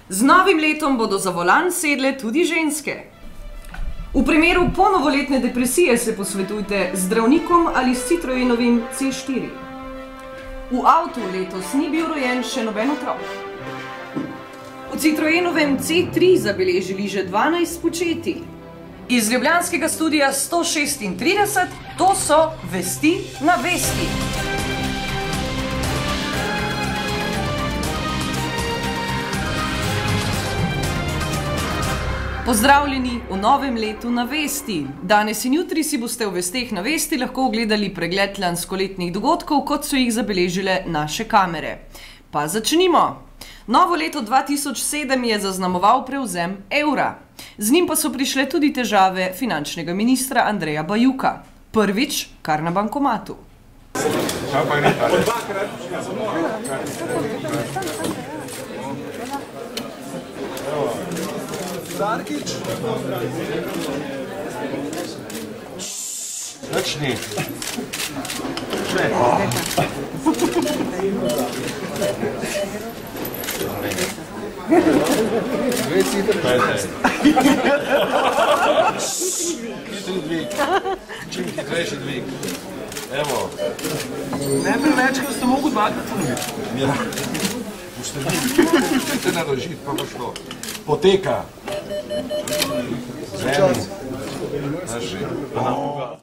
Z novim letom bodo za volan sedle tudi ženske. V primeru ponovoletne depresije se posvetujte z zdravnikom ali s Citroenovim C4. V avtu letos ni bil rojen še noben otrok. V Citroenovem C3 zabeležili že 12 početij. Iz ljubljanskega studia 136 to so Vesti na vesti. Pozdravljeni v novem letu na Vesti. Danes in jutri si boste v Vesteh na Vesti lahko ogledali pregled lanskoletnih dogodkov, kot so jih zabeležile naše kamere. Pa začnimo. Novo leto 2007 je zaznamoval prevzem evra. Z njim pa so prišle tudi težave finančnega ministra Andreja Bajuka. Prvič, kar na bankomatu. Zarkič. Začni. Še. Hitri dvig. Čim hitrejši dvig. Evo. Ne bi več, ker ste mogo dvakrat ponoviti. Ja. Puštite narožiti, pa bo šlo. Poteka.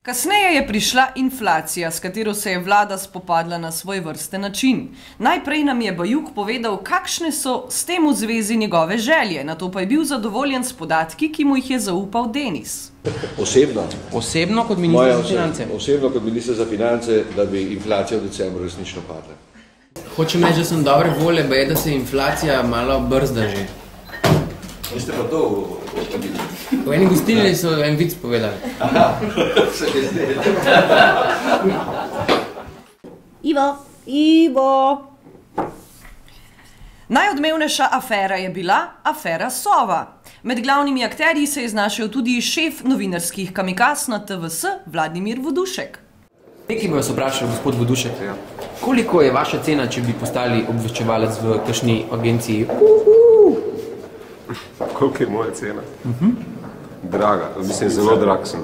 Kasneje je prišla inflacija, s katero se je vlada spopadla na svoj vrsten način. Najprej nam je Bajuk povedal, kakšne so s tem v zvezi njegove želje, nato pa je bil zadovoljen s podatki, ki mu jih je zaupal Denis. Osebno? Osebno kot minister za finance? Osebno kot minister za finance, da bi inflacija v decembru resnično padla. Hočem reči, da sem dobre volje, ba je, da se inflacija malo brzda že. Niste pa to odpadili? V eni gostilni so en vic povedali. Aha, se je zdaj. Ivo! Najodmevnejša afera je bila afera Sova. Med glavnimi akterji se je znašel tudi šef novinarskih kamikaz na TVS Vladimir Vodušek. Nekaj bi vas vprašal, gospod Vodušek, koliko je vaša cena, če bi postali obveščevalec v kakšni agenciji? Koliko je moja cena? Draga, mislim, zelo drag sem.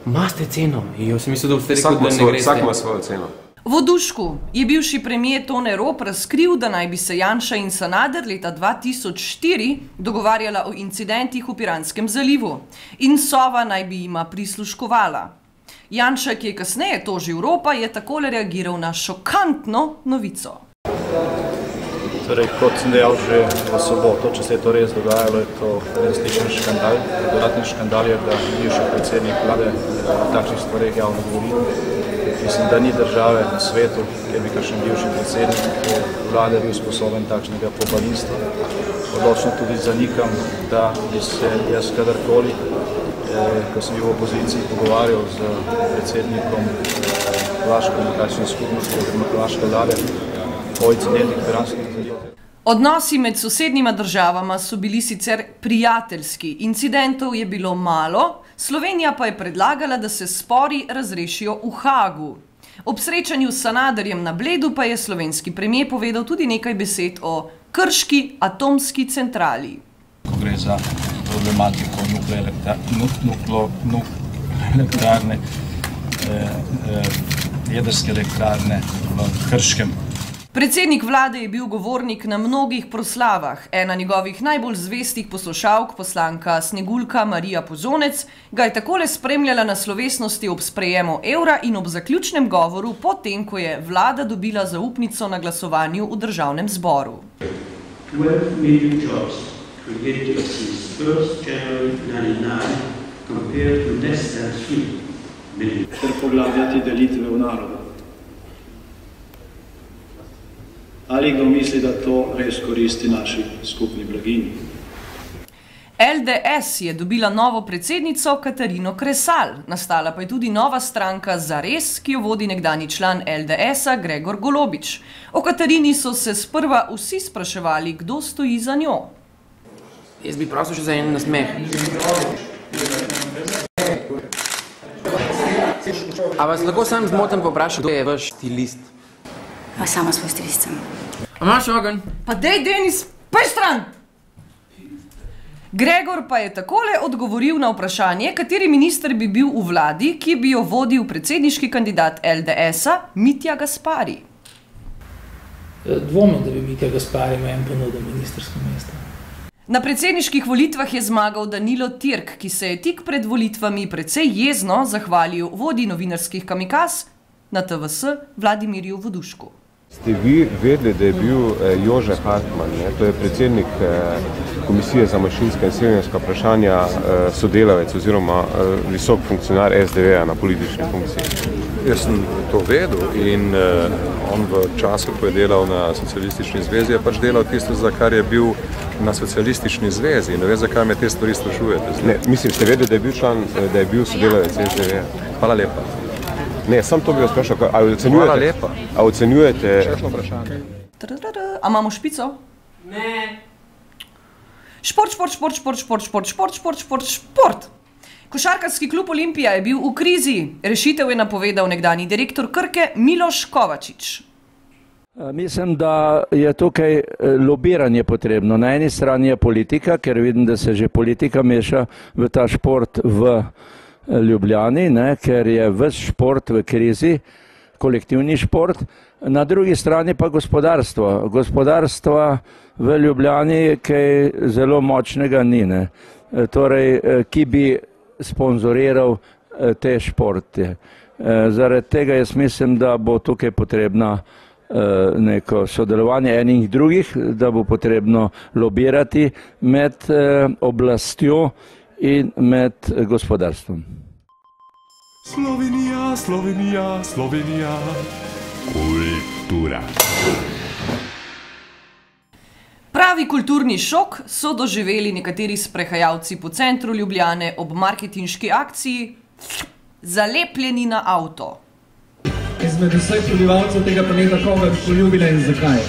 Maste ceno? Jo, sem mislil, da boste rekel, da ne greste. Vsak ima svojo ceno. Vodušku je bivši premier Tone Rop razkril, da naj bi se Janša in Sanader leta 2004 dogovarjala o incidentih v Piranskem zalivu in Sova naj bi jima prisluškovala. Janša, ki je kasneje tožil Ropa, je takole reagiral na šokantno novico. Torej, kot sem dejal že v soboto, če se je to res dogajalo, je to resničen škandal. Dodatni škandal je, da bivši predsednik vlade o takšnih stvareh javno govori. Mislim, da ni države na svetu, kjer bi kakšen bivši predsednik vlade bil sposoben takšnega pobalinstva. Odločno tudi zanikam, da bi se jaz kadarkoli, ko sem bil v opoziciji, pogovarjal z predsednikom Hrvaške demokratične skupnosti oziroma Hrvaške vlade o incidentih Piranskega zaliva. Odnosi med sosednjima državama so bili sicer prijateljski, incidentov je bilo malo, Slovenija pa je predlagala, da se spori razrešijo v Hagu. Ob srečanju s Sanaderjem na Bledu pa je slovenski premier povedal tudi nekaj besed o krški atomski centrali. Ko gre za problematiko nuklearne, jedrske elektrarne v Krškem. Predsednik vlade je bil govornik na mnogih proslavah. Ena njegovih najbolj zvestih poslušalk, poslanka Sneguljka Marija Pozonec, ga je takole spremljala na slovesnosti ob sprejemu evra in ob zaključnem govoru, potem, ko je vlada dobila zaupnico na glasovanju v državnem zboru. 12 million jobs created since 1st January 1999 compared to less than 3 million. Ter poglabljati delitve v narodu. Ali kdo misli, da to res koristi naši skupni blaginji? LDS je dobila novo predsednico Katarino Kresal. Nastala pa je tudi nova stranka Zares, ki jo vodi nekdanji član LDS-a Gregor Golobič. O Katarini so se sprva vsi spraševali, kdo stoji za njo. Jaz bi prosil še za en nasmeh. A vas lahko sam zmotem poprašal, kdo je vaš stilist? Pa sama svoj stilist sem. A imaš ogenj? Pa dej, Denis, pej stran! Gregor pa je takole odgovoril na vprašanje, kateri minister bi bil v vladi, ki bi jo vodil predsedniški kandidat LDS-a Mitja Gaspari. Dvomim, da bi Mitja Gaspari meni ponudil ministersko mesto. Na predsedniških volitvah je zmagal Danilo Tirk, ki se je tik pred volitvami precej jezno zahvalil vodji novinarskih kamikaz na TVS Vladimirju Vodušku. Ste vi vedeli, da je bil Jože Hartman, to je predsednik Komisije za manjšinska in seljenska vprašanja, sodelavec oziroma visok funkcionar SDV-ja na politični funkciji? Jaz sem to vedel in on v času, ko je delal na Socialistični zvezi, je pač delal tisto, za kar je bil na Socialistični zvezi. Ne vem, zakaj me te stvari sprašujete. Ne, mislim, ste vedeli, da je bil član, da je bil sodelavec SDV-ja? Hvala lepa. Ne, sam to bi vas vprašal, Hvala lepa. A ocenjujete... Šešno vprašanje. A imamo špico? Ne. Šport. Košarkarski klub Olimpija je bil v krizi. Rešitev je napovedal nekdanji direktor Krke Miloš Kovačič. Mislim, da je tukaj lobiranje potrebno. Na eni strani je politika, ker vidim, da se že politika meša v ta šport v Ljubljani, ker je ves šport v krizi, kolektivni šport. Na drugi strani pa gospodarstvo. Gospodarstva v Ljubljani kaj zelo močnega ni, torej, ki bi sponzoriral te športe. Zaradi tega jaz mislim, da bo tukaj potrebna neko sodelovanje enih drugih, da bo potrebno lobirati med oblastjo in med gospodarstvom. Slovenija, Slovenija, Slovenija. Kultura. Pravi kulturni šok so doživeli nekateri sprehajalci po centru Ljubljane ob marketinški akciji Zalepljeni na avto. Izmed vseh prebivalcev tega planeta, koga bi poljubila in zakaj?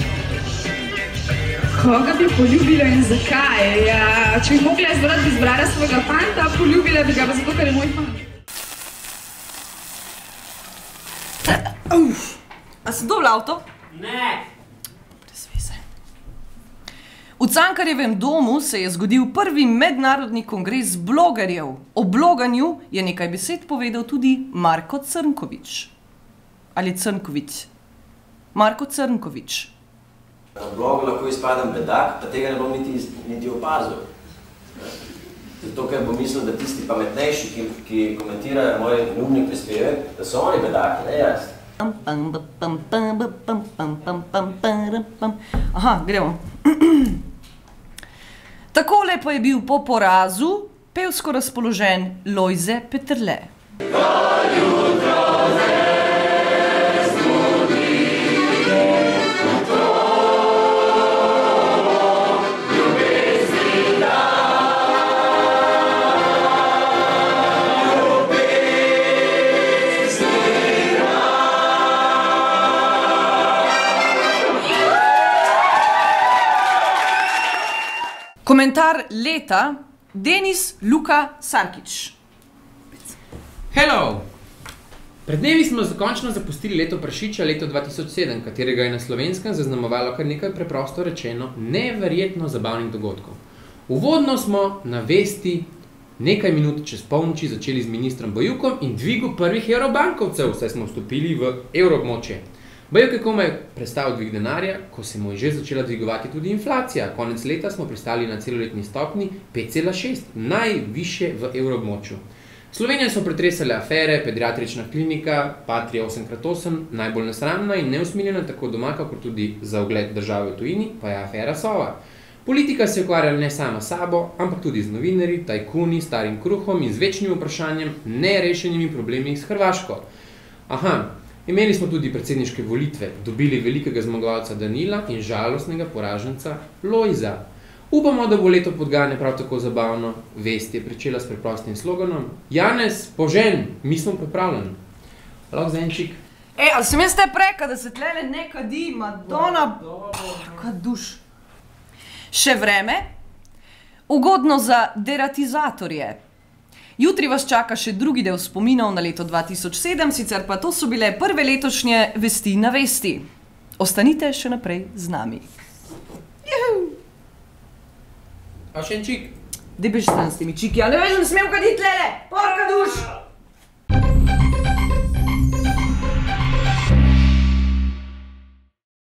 Koga bi poljubila in zakaj? Ja, če bi mogla izbrati svojega fanta, poljubila bi ga, zato ker je moj fant. A si dobil avto? Ne. Brez veze. V Cankarjevem domu se je zgodil prvi mednarodni kongres blogerjev. O bloganju je nekaj besed povedal tudi Marko Crnković. Ali Crnković? Marko Crnković. Na blogu lahko izpadem bedak, pa tega ne bom niti opazil. Zato, ker bom mislil, da tisti pametnejši, ki komentirajo moj neumni prispevek, da so oni bedaki, ne jaz. Aha, gremo. Takole pa je bil po porazu pevsko razpoložen Lojze Peterle. Komentar leta, Denis Luka Sarkić. Hello! Pred dnevi smo končno zapustili leto prašiča, leto 2007, katerega je na Slovenskem zaznamovalo kar nekaj preprosto rečeno neverjetno zabavnih dogodkov. Uvodno smo na Vesti nekaj minut čez polnoči začeli z ministrom Bajukom in dvigu prvih evrobankovcev, saj smo vstopili v evroobmočje. Bajuk je komaj prestal dvig denarja, ko se mu je že začela dvigovati tudi inflacija. Konec leta smo pristali na celoletni stopni 5,6, najvišje v evroobmočju. Slovenijo so pretresale afere, pediatrična klinika, Patria 8x8, najbolj nesramna in neusmiljena tako doma, kakor tudi za ugled države v tujini, pa je afera Sova. Politika se je ukvarjala ne sama sabo, ampak tudi z novinarji, tajkuni, starim kruhom in z večnim vprašanjem, nerešenimi problemi s Hrvaško. Aha, imeli smo tudi predsedniške volitve, dobili velikega zmagovalca Danila in žalostnega poraženca Lojza. Upamo, da bo leto podgajanja prav tako zabavno. Vest je pričela s preprostim sloganom Janez, požen, mi smo pripravljeni. Lahko za en čik. Ali sem jaz te preka, da se tlele ne kadi, Madonna, kad duš. Še vreme, ugodno za deratizatorje. Jutri vas čaka še drugi del spominov na leto 2007, sicer pa to so bile prve letošnje Vesti na Vesti. Ostanite še naprej z nami. Juhu! A še en čik. Dej bež stran s temi čiki, a ne veš, da ne smem kaditi lele, porka